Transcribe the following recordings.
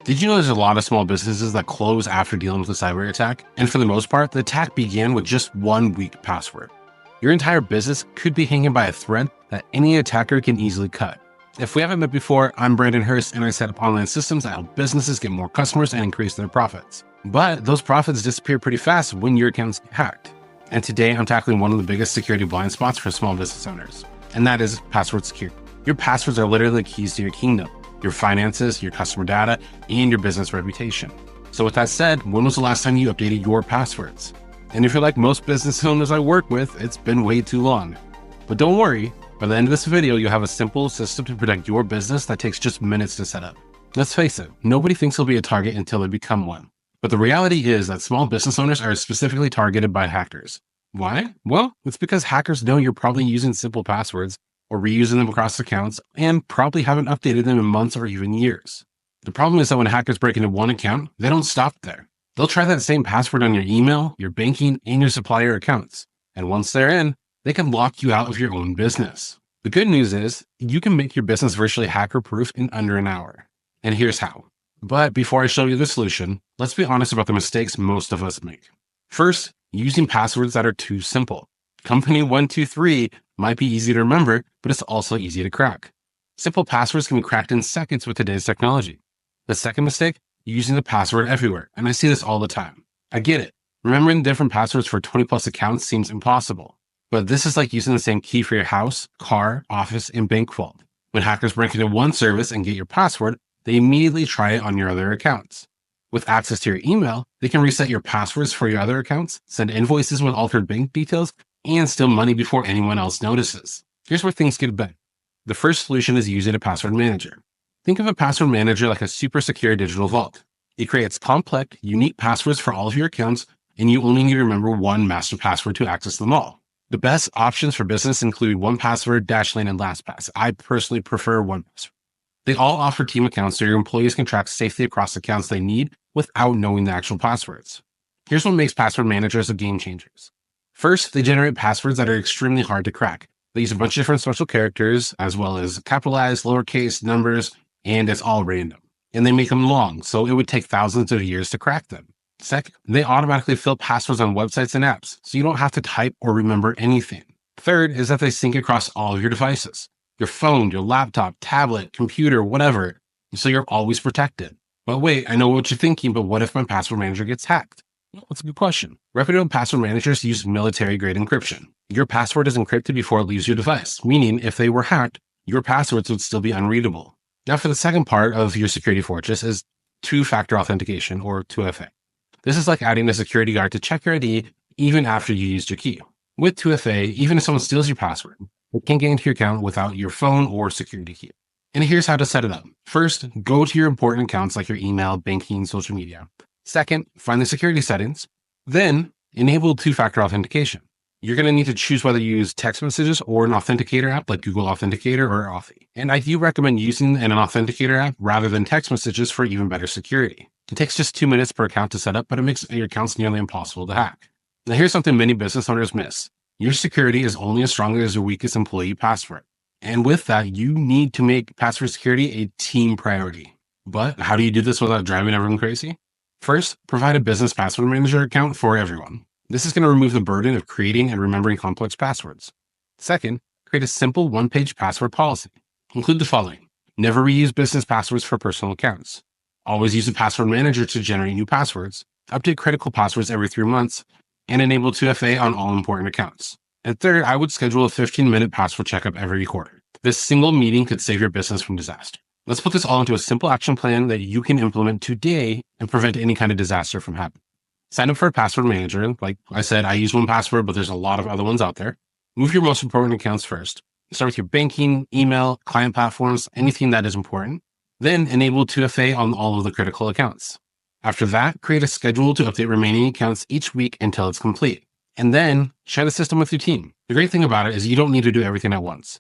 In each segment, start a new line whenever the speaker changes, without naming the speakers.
Did you know there's a lot of small businesses that close after dealing with a cyber attack? And for the most part, the attack began with just one weak password. Your entire business could be hanging by a thread that any attacker can easily cut. If we haven't met before, I'm Brandon Hurst and I set up online systems that help businesses get more customers and increase their profits. But those profits disappear pretty fast when your accounts get hacked. And today I'm tackling one of the biggest security blind spots for small business owners, and that is password security. Your passwords are literally the keys to your kingdom, your finances, your customer data, and your business reputation. So with that said, when was the last time you updated your passwords? And if you're like most business owners I work with, it's been way too long. But don't worry, by the end of this video, you'll have a simple system to protect your business that takes just minutes to set up. Let's face it, nobody thinks they'll be a target until they become one. But the reality is that small business owners are specifically targeted by hackers. Why? Well, it's because hackers know you're probably using simple passwords or reusing them across accounts and probably haven't updated them in months or even years. The problem is that when hackers break into one account, they don't stop there. They'll try that same password on your email, your banking, and your supplier accounts. And once they're in, they can lock you out of your own business. The good news is you can make your business virtually hacker-proof in under an hour. And here's how. But before I show you the solution, let's be honest about the mistakes most of us make. First, using passwords that are too simple. Company 123 might be easy to remember, but it's also easy to crack. Simple passwords can be cracked in seconds with today's technology. The second mistake, using the password everywhere. And I see this all the time. I get it. Remembering different passwords for 20 plus accounts seems impossible. But this is like using the same key for your house, car, office, and bank vault. When hackers break into one service and get your password, they immediately try it on your other accounts. With access to your email, they can reset your passwords for your other accounts, send invoices with altered bank details, and steal money before anyone else notices. Here's where things get bad. The first solution is using a password manager. Think of a password manager like a super secure digital vault. It creates complex, unique passwords for all of your accounts, and you only need to remember one master password to access them all. The best options for business include 1Password, Dashlane, and LastPass. I personally prefer 1Password. They all offer team accounts so your employees can track safely across accounts they need without knowing the actual passwords. Here's what makes password managers a game changers. First, they generate passwords that are extremely hard to crack. They use a bunch of different special characters, as well as capitalized, lowercase, numbers, and it's all random. And they make them long, so it would take thousands of years to crack them. Second, they automatically fill passwords on websites and apps, so you don't have to type or remember anything. Third is that they sync across all of your devices. Your phone, your laptop, tablet, computer, whatever, so you're always protected. But wait, I know what you're thinking, but what if my password manager gets hacked? Well, that's a good question. Reputable password managers use military-grade encryption. Your password is encrypted before it leaves your device, meaning if they were hacked, your passwords would still be unreadable. Now for the second part of your security fortress is two-factor authentication, or 2FA. This is like adding a security guard to check your ID even after you used your key. With 2FA, even if someone steals your password, it can't get into your account without your phone or security key. And here's how to set it up. First, go to your important accounts like your email, banking, social media. Second, find the security settings. Then, enable two-factor authentication. You're going to need to choose whether you use text messages or an authenticator app like Google Authenticator or Authy. And I do recommend using an authenticator app rather than text messages for even better security. It takes just 2 minutes per account to set up, but it makes your accounts nearly impossible to hack. Now here's something many business owners miss. Your security is only as strong as your weakest employee password. And with that, you need to make password security a team priority. But how do you do this without driving everyone crazy? First, provide a business password manager account for everyone. This is going to remove the burden of creating and remembering complex passwords. Second, create a simple one-page password policy. Include the following. Never reuse business passwords for personal accounts. Always use a password manager to generate new passwords. Update critical passwords every 3 months. And enable 2FA on all important accounts. And third, I would schedule a 15-minute password checkup every quarter. This single meeting could save your business from disaster. Let's put this all into a simple action plan that you can implement today and prevent any kind of disaster from happening. Sign up for a password manager. Like I said, I use 1Password, but there's a lot of other ones out there. Move your most important accounts first. Start with your banking, email, client platforms, anything that is important. Then enable 2FA on all of the critical accounts. After that, create a schedule to update remaining accounts each week until it's complete. And then share the system with your team. The great thing about it is you don't need to do everything at once.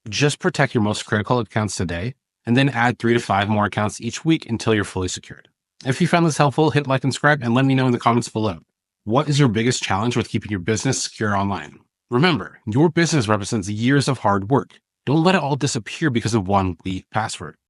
Just protect your most critical accounts today, and then add 3 to 5 more accounts each week until you're fully secured. If you found this helpful, hit like and subscribe and let me know in the comments below. What is your biggest challenge with keeping your business secure online? Remember, your business represents years of hard work. Don't let it all disappear because of one weak password.